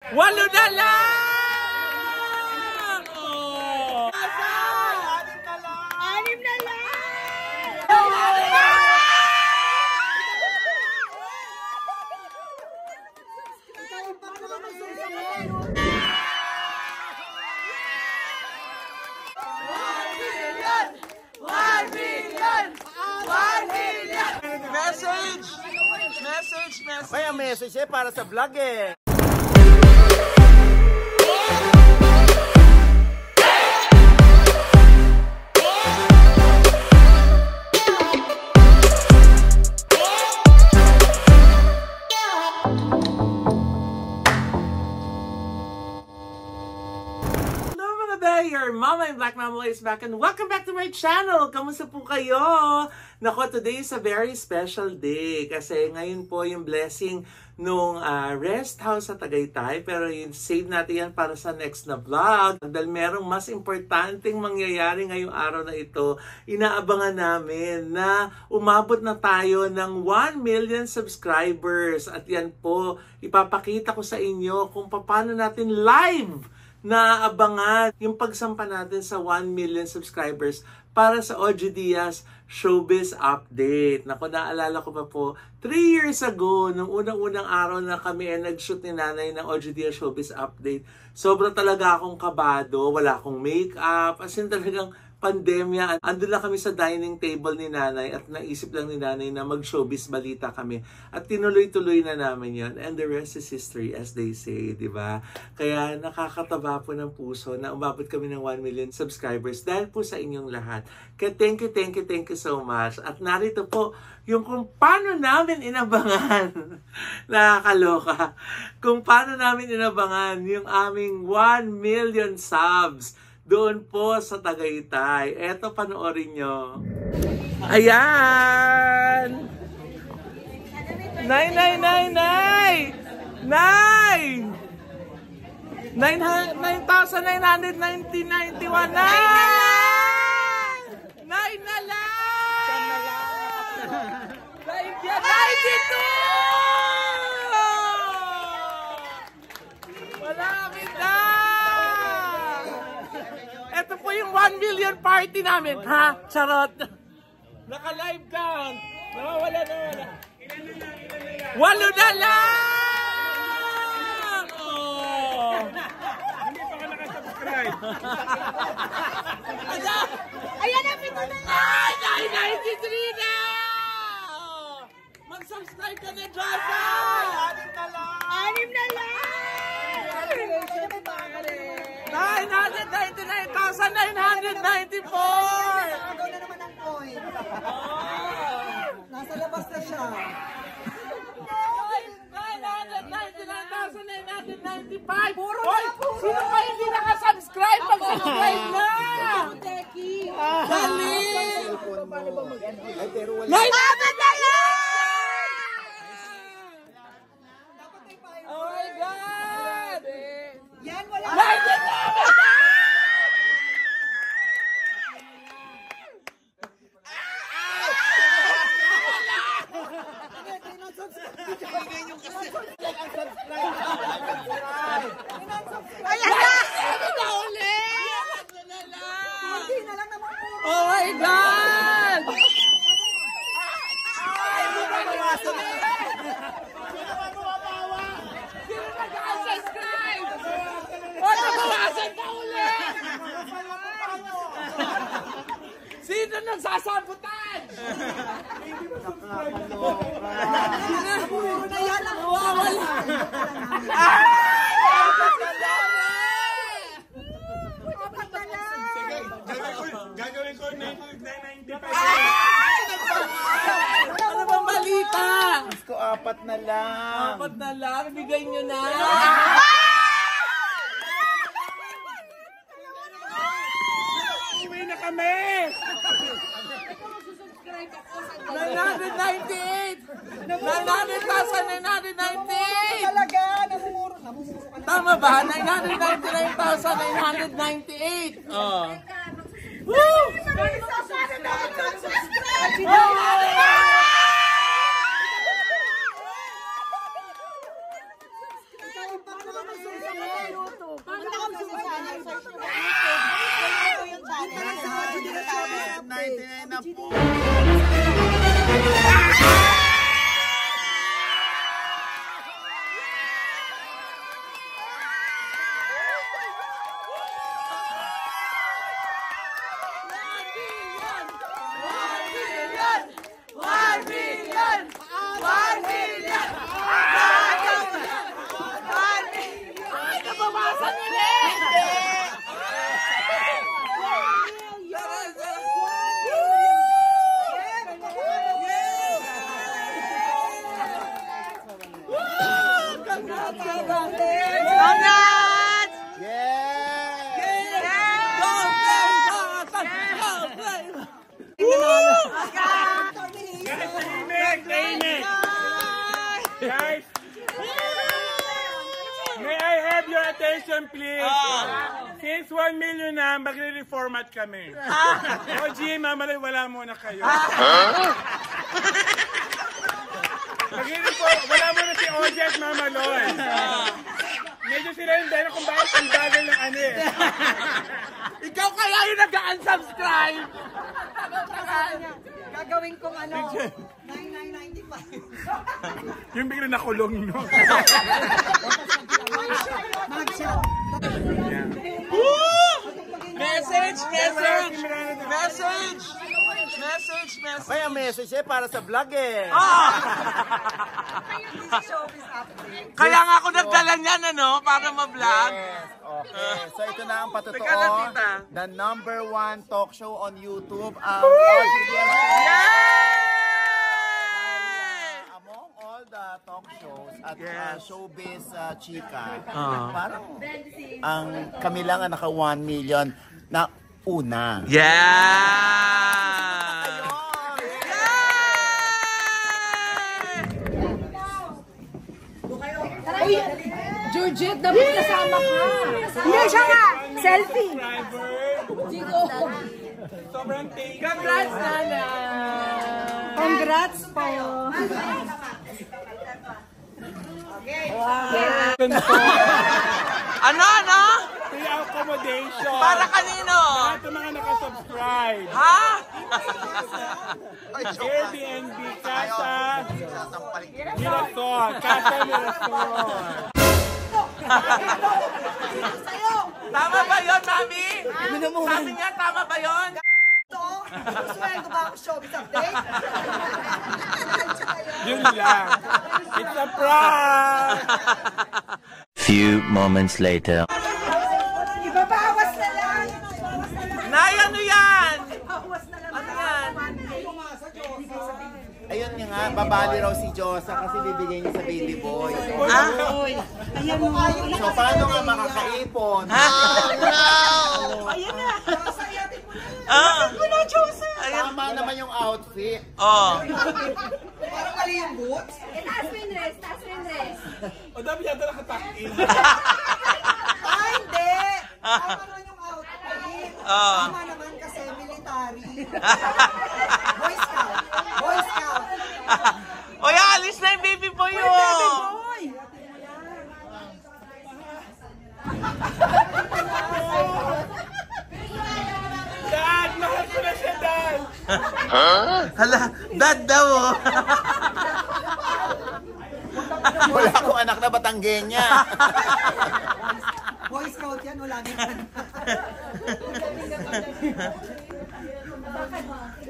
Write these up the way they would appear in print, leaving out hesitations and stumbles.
Walo na lang! Oh. Anim na lang! Message! May message eh, para sa vlog eh. Your Mama and Black Mama is back and welcome back to my channel! Kamusta po kayo? Nako, today is a very special day kasi ngayon po yung blessing nung rest house sa Tagaytay, pero yung save natin yan para sa next na vlog dahil merong mas importanteng mangyayari ngayong araw na ito. Inaabangan namin na umabot na tayo ng 1 million subscribers at yan po, ipapakita ko sa inyo kung paano natin live na abangan yung pagsampa natin sa 1 million subscribers para sa OG Diaz Showbiz Update. Naku, naalala ko pa po, 3 years ago, nung unang-unang araw na kami ay nag-shoot ni Nanay ng OG Diaz Showbiz Update, sobra talaga akong kabado, wala akong makeup, as in talagang pandemya. Andun lang kami sa dining table ni Nanay at naisip lang ni Nanay na mag-showbiz balita kami. At tinuloy-tuloy na namin yon. And the rest is history, as they say, di ba? Kaya nakakataba po ng puso na umabot kami ng 1 million subscribers dahil po sa inyong lahat. Kaya thank you so much. At narito po yung kung paano namin inabangan. Nakakaloka. Kung paano namin inabangan yung aming 1 million subs doon po sa Tagaytay. Eto, panoorin nyo. Ayan! Nay! 9,991 na! 9 na lang! 92! Malapit na! Ito po yung 1 million party namin, ha? Charot! Naka-live count! Nawawala. Walo na lang! Oh! Hindi pa ka nakasubscribe. Ayan na, pito na lang! Ay! 93 na! Mag-subscribe ka na, Josa! Anim na lang! 999,994! Nakagaw na naman ang coin. Nasa labas na siya. 999,995! Hoy! Sino pa hindi nakasubscribe? Mag-subscribe na! Dali! 900 na lang! Oh my God! Yan, wala. 900! Ayan na! Hindi na lang naman. Oh my God! Sino nag-subscribe? O, nabawasan pa ulit! Sino nagsasabutan? Puro na yan ang Nawawala! Gagawin ko 995. Ano bang balita? Ko 4 na lang. 4 na lang, bigay nyo na. Uwi na kami! 998! 900,998! talaga. Namumuro ka na. Tama ba? 999,998! Oh. Woo! $99 na po. Guys, may I have your attention please? Since 1 million na, magre-reformat kami. OG, mamalay, wala muna kayo. Magre-reformat, wala muna si OG at Mamaloy. Medyo sila yung dahil kung bakit ang bagal ng ano eh. Ikaw kaya yung nag-unsubscribe! Gagawin kong ano, 9995. Yung bigla nakulong no. Message! Kaya message eh, para sa vlog eh. Kaya nga ako nagdala niyan, ano, para ma-vlog. Yes, okay. So ito na ang Teka lang, patotoo. tita. The #1 talk show on YouTube. Among all the talk shows at showbiz chika, parang ang kami lang ang naka 1 million na una. Georgette, dapat kasama ka. Hindi siya nga. Selfie. Sobrang thank you. Congrats, Nana! Congrats po. Ano? Free accommodation. Para kanino? Lahat ng mga nakasubscribe. Ha? Airbnb, Casa, Mirasol, Casa Mirasol. Tama ba yun, Mami? Sabi niya, tama ba yun? Sweldo ba ako showbiz update? Yun lang. It's a prank! Few moments later. Ibabawas na lang. Nay, ano yan? Ibabawas na lang. Ano yan? Ayun nga, babali raw si Josa kasi bibigay niya sa baby boy. Ayan mo. So, paano nga makakaipon? Ayan na. Tama naman yung outfit. Oh. Parang mali yung boots. Taas mo yung dress. O, dami yata nakatak-in. Ay, hindi. Tama naman yung outfit. Tama naman kasi military. Boy Scout. Boy Scout. Oy, alis na yung baby boy, oh. Boy. Dad, mahal ko na siya, Dad! Hala, dad daw, oh. Wala akong anak na Batanggenya. Boy Scout yan, wala naman.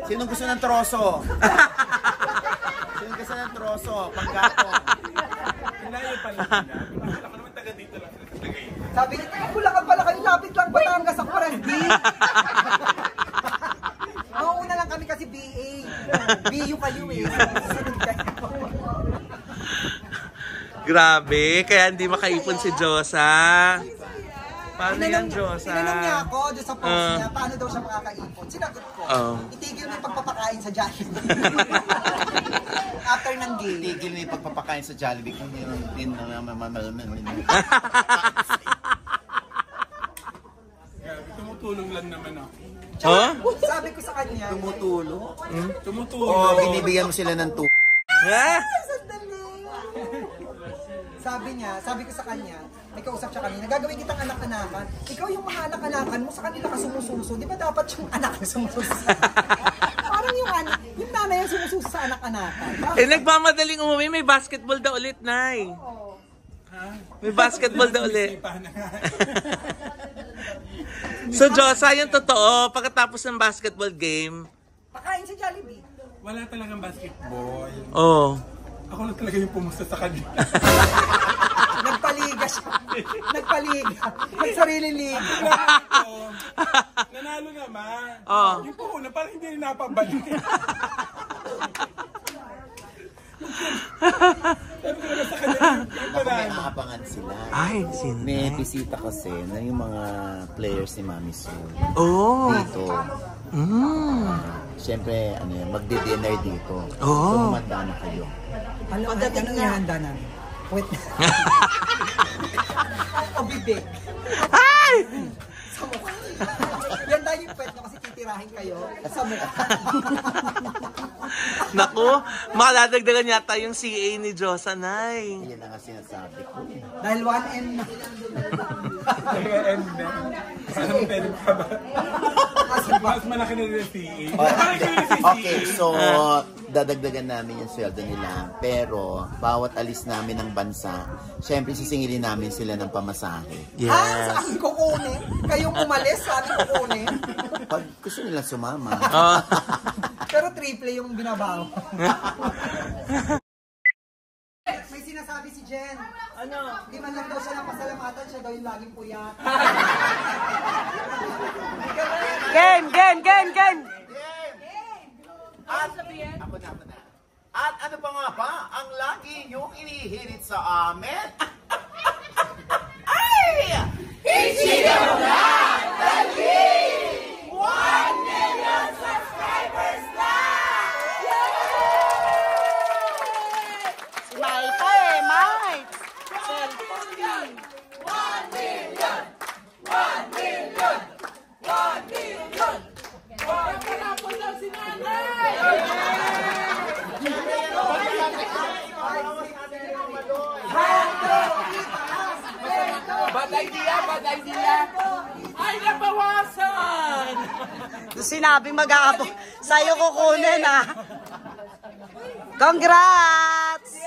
Sino gusto ng troso? Sino gusto ng troso? Panggatong. Hinayo pa lang nila. Ako naman taga dito lang. Sabi niya, taga Bulacan pala kayo, lapit lang Batangas ang Parasdi. Mauuna lang kami kasi BA. BU kayo eh. Sunod kayo. Grabe, kaya hindi makaipon si Josa. Paano yan, Josa? Tinanong niya ako doon sa post niya, paano daw siya makakaipon. Sinagot ko, itigil mo yung pagpapakain sa Jollibee. After ng game. Tigil na yung pagpapakain sa Jollibee kung din tumutulong lang naman ako. Oh? Sabi ko sa kanya, Tumutulong? tumutulong. Oo, binibigyan mo sila ng Ha? Sandali. Sabi niya, sabi ko sa kanya, may kausap siya kanina, gagawin kitang anak-anakan. Ikaw yung mga anak-anakan mo, sa kanila ka sumususo. Di ba dapat yung anak yung sumususo? Parang yung nanay yung sumususo sa anak-anakan. Eh, nagmamadaling umuwi, may basketball daw ulit, Nay. Oo. May basketball daw ulit. So, Josa, yung totoo, pagkatapos ng basketball game, Pakain sa Jollibee. Wala talagang basketball. oh. Ako lang talaga yung pumusta sa kanya. Nagpaliga siya. Nagpaliga. Nagsarili liga. Nanalo naman. Oh. Yung puuna, parang hindi rin napabalik. Sabi ko naman sa kanya, yung Ako may panalo. aabangan sila. Ay, sino? May bisita kasi na yung mga players ni Mami Sue. Oh. Dito. Siyempre, ano yun, magdi-dinner dito. Oo. So, humanda na kayo. Pagdating na ihanda namin. Wait. O bibig. Ay! Sa mukha. Yan tayo yung pwede kasi titirahin kayo sa mukha. Naku, makadadagdagan yata yung CA ni Josa, Nay. Yan ang sinasabi ko eh. Dahil 1M na. And ano pwede pa ba? Mas malaki na rin si Okay, so dadagdagan namin yung sweldo nila. Pero bawat alis namin ng bansa, syempre sisingilin namin sila ng pamasahe. Yes. Sa akin kukunin. Kayong umalis, sa akin kukunin. Pag gusto nila sumama. Oh. Pero triple yung binabaw. May sinasabi si Jen. Ano? Di man lang daw siya ng pasalamatan, siya daw yung laging puyat. Game! At, ako na. At ano pa nga ba ang lagi yung inihirit sa amin? Ay! Ichika mo na! Dali! 1 million subscribers na! Si Maita Mike! Cellphone din. 1 million! 1 million! 1 million! Bad idea! Ay, nabawasan! Sinabing mag-aabo. Sa'yo kukunin ah. Congrats!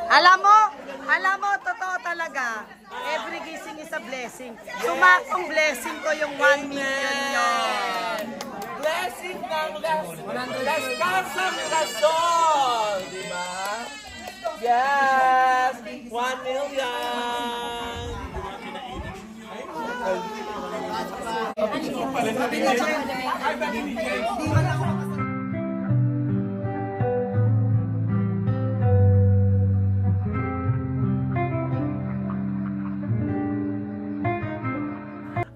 Alam mo, totoo talaga. Every gising is a blessing. Sumakong blessing ko yung 1 million yun. Blessing ng Las Casas Mirasol! Diba? Yes! 1 million!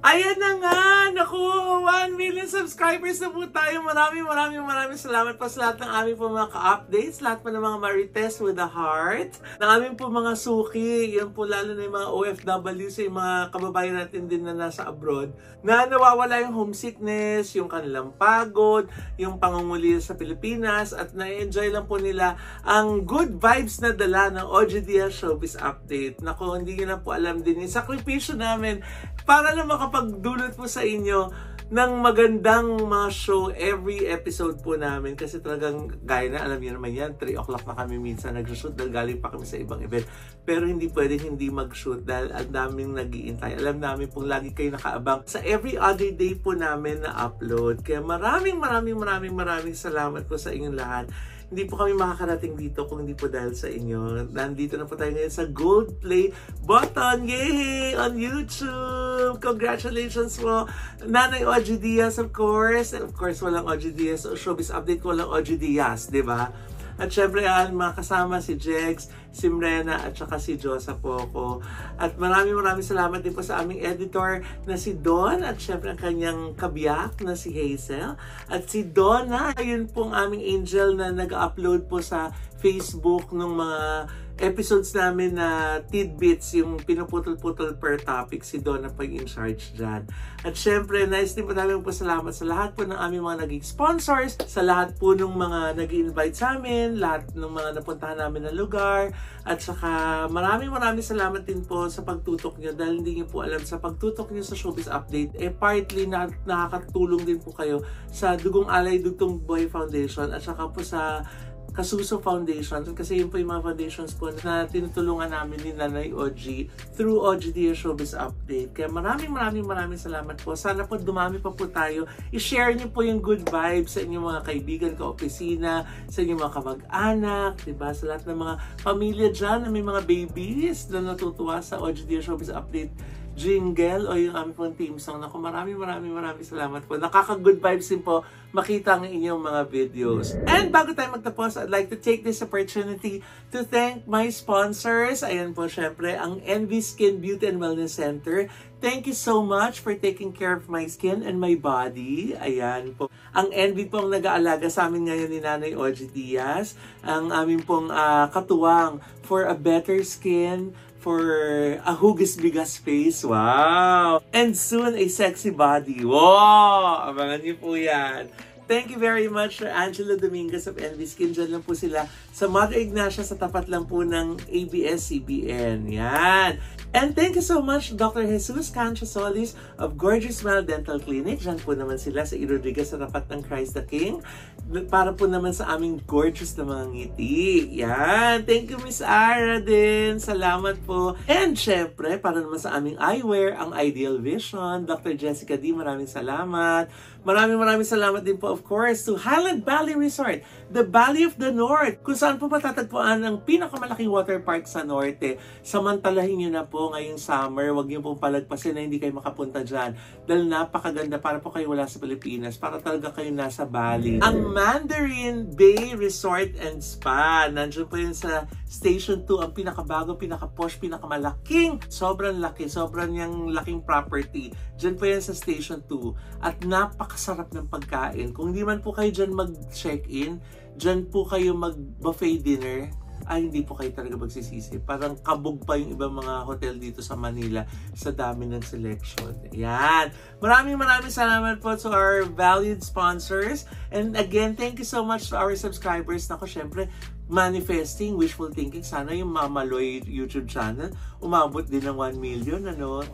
Ayan na nga! Naku! 1 million subscribers na po tayo. Maraming salamat po sa lahat ng aming po mga ka-updates. Lahat po ng mga Marites with a heart. Ng aming po mga suki. Yan po lalo na yung mga OFWs, yung mga kababayan natin din na nasa abroad. Na nawawala yung homesickness, yung kanilang pagod, yung pangunguli sa Pilipinas. At na-enjoy lang po nila ang good vibes na dala ng OGDS Showbiz Update. Naku, hindi nyo na po alam din yung sakripisyo namin para na makapagdulot po sa inyo ng magandang mga show every episode po namin. Kasi talagang, gaya na, alam niyo naman yan, 3 o'clock na kami minsan nag-shoot dahil galing pa kami sa ibang event. Pero hindi pwedeng hindi mag-shoot dahil ang daming nag-iintay. Alam namin pong lagi kayo nakaabang sa every other day po namin na upload. Kaya maraming salamat po sa inyong lahat. Hindi po kami makakarating dito kung hindi po dahil sa inyo. Nandito na po tayo ngayon sa Gold Play button. Yay! On YouTube! Congratulations po! Nanay OG Diaz, of course. And of course, walang OG Diaz. O Showbiz Update, walang OG Diaz, di ba? At syempre, mga kasama si Jex, si Mrena, at saka si Josa Poco. At maraming salamat din po sa aming editor na si Don, at syempre ang kanyang kabiyak na si Hazel. At si Donna, yun pong aming angel na nag-upload po sa Facebook nung mga episodes namin na tidbits, yung pinuputol-putol per topic, si Donna pa yung in charge dyan. At syempre, nice din po namin po salamat sa lahat po ng aming mga naging sponsors, sa lahat po ng mga nag-invite sa amin, lahat ng mga napuntahan namin na lugar, at saka maraming salamat din po sa pagtutok nyo, dahil hindi nyo po alam, sa pagtutok nyo sa Showbiz Update, partly nakakatulong din po kayo sa Dugong Alay Dugtong Boy Foundation, at saka po sa Kasuso Foundation, kasi yun po yung mga foundations po na tinutulungan namin ni Nanay OG through OGDS Showbiz Update. Kaya maraming salamat po. Sana po dumami pa po tayo. I-share niyo po yung good vibes sa inyong mga kaibigan, ka-opisina, sa inyong mga kamag-anak, diba? Sa lahat ng mga pamilya dyan na may mga babies na natutuwa sa OGDS Showbiz Update jingle o yung aming pong team song. Naku, maraming salamat po. Nakaka-good vibes din po makita ang inyong mga videos. And bago tayo magtapos, I'd like to take this opportunity to thank my sponsors. Ayan po, syempre, ang Envy Skin Beauty and Wellness Center. Thank you so much for taking care of my skin and my body. Ayan po. Ang Envy po ang nag-aalaga sa amin ngayon ni Nanay OG Diaz. Ang aming pong katuwang for a better skin, for a hugis-bigas face. Wow! And soon, a sexy body. Wow! Abangan niyo po yan. Thank you very much for Angela Dominguez of Envy Skin. Diyan lang po sila sa Mother Ignacia, sa tapat lang po ng ABS-CBN. Yan! And thank you so much, Dr. Jesus Cancha Solis of Gorgeous Smile Dental Clinic. Diyan po naman sila sa Rodriguez sa tapat ng Christ the King. Para po naman sa aming gorgeous na mga ngiti. Yan! Thank you, Miss Ara din. Salamat po. And syempre, para naman sa aming eyewear, ang Ideal Vision. Dr. Jessica D, maraming salamat. Maraming salamat din po, of course, to Highland Valley Resort, the Valley of the North, kung saan po matatagpuan ang pinakamalaking water park sa Norte. Samantalahin nyo na po ngayong summer, huwag nyo pong palagpasin na hindi kayo makapunta dyan. Dahil napakaganda, para po kayo wala sa Pilipinas, para talaga kayo nasa Bali. Ang Mandarin Bay Resort and Spa, nandiyan po yun sa Station 2, ang pinakabago, pinaka-posh, pinakamalaking, sobrang laki, sobrang yung laking property. Diyan po yan sa Station 2. At napakasarap ng pagkain. Kung hindi man po kayo dyan mag-check-in, dyan po kayo mag-buffet dinner, ay hindi po kayo talaga magsisisi. Parang kabog pa yung ibang mga hotel dito sa Manila sa dami ng selection. Yan. Maraming salamat po to our valued sponsors. And again, thank you so much to our subscribers. Nako, syempre, manifesting, wishful thinking. Sana yung Mama Loy YouTube channel umabot din ng 1 million, ano?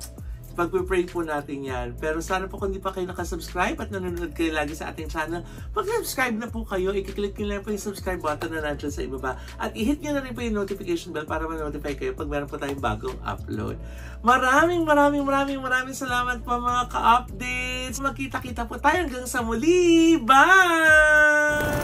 Pag-pray po natin yan. Pero sana po kung di pa kayo nakasubscribe at nanonood kayo lagi sa ating channel, mag-subscribe na po kayo. I-click nyo lang po yung subscribe button na nandiyan sa ibaba. At i-hit nyo na rin po yung notification bell para ma-notify kayo pag meron po tayong bagong upload. Maraming salamat po mga ka-updates. Magkita-kita po tayo hanggang sa muli. Bye!